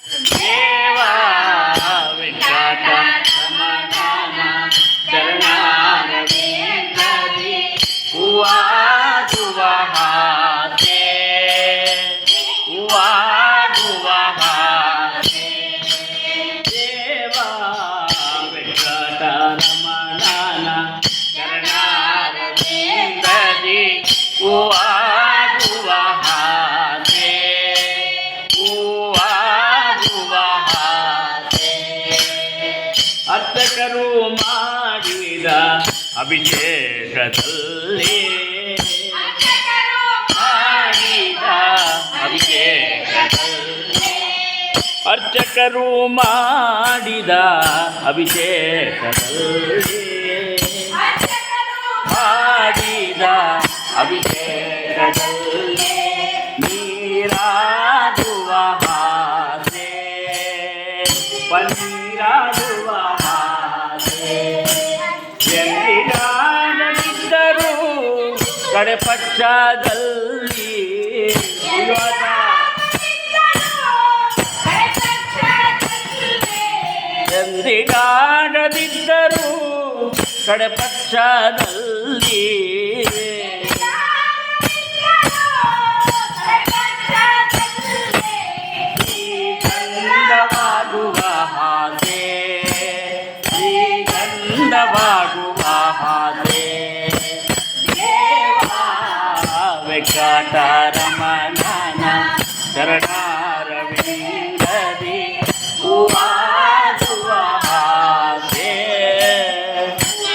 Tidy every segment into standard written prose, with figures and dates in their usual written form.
ದೇವಾ ವೆಂಕಟರಮಣನ ಚರಣಾರವಿಂದದಿ ಹೂವಾಗುವ ಹಾಗೆ ಹೂವಾಗುವ ಹಾಗೆ ದೇವಾ ವೆಂಕಟರಮಣನ ಚರಣಾರವಿಂದದಿ ಹೂವಾಗುವ ಹಾಗೆ ಹೂವಾಗುವ ಹಾಗೆ ಅರ್ಚಕರು ಮಾಡಿದ ಅಭಿಷೇಕದಲ್ಲಿ ಮಾಡಿದ ಅಭಿಷೇಕದಲ್ಲಿ ಅರ್ಚಕರು ಮಾಡಿದ ಅಭಿಷೇಕದಲ್ಲಿ ಮಾಡಿದ ಅಭಿಷೇಕದಲ್ಲಿ ನೀರಾಡುವ ಹಾಸೆ ಪನ್ನೀರಾಡುವ ಹಾಸೆ ಎಂದಿಗಾನಿದ್ದರು ಕಡೆ ಪಕ್ಷದಲ್ಲಿ ಎಂದಿಗಾಡದಿದ್ದರು ಕಡೆ ಪಕ್ಷದಲ್ಲಿ ಶ್ರೀಗಂಧವಾಗುವ ಹಾಗೆ ಶ್ರೀಗಂಧವಾಗುವ ಹಾಗೆ ದೇವಾ ವೆಂಕಟರಮಣನ ಚರಣಾರವಿಂದದಿ ಹೂವಾಗುವ ಹಾಗೆ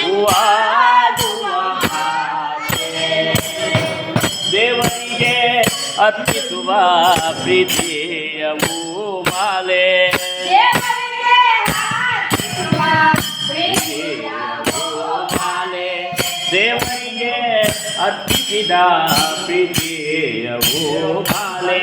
ಹೂವಾಗುವ ಹಾಗೆ ದೇವರಿಗೆ ಅರ್ಪಿಸುವ ಪ್ರೀತಿಯ ಮಾಲೆ ಮಾಲೆ ದೇವರಿಗೆ ಅರ್ಪಿಸಿದ ಪ್ರೀತಿಯ ಮಾಲೆ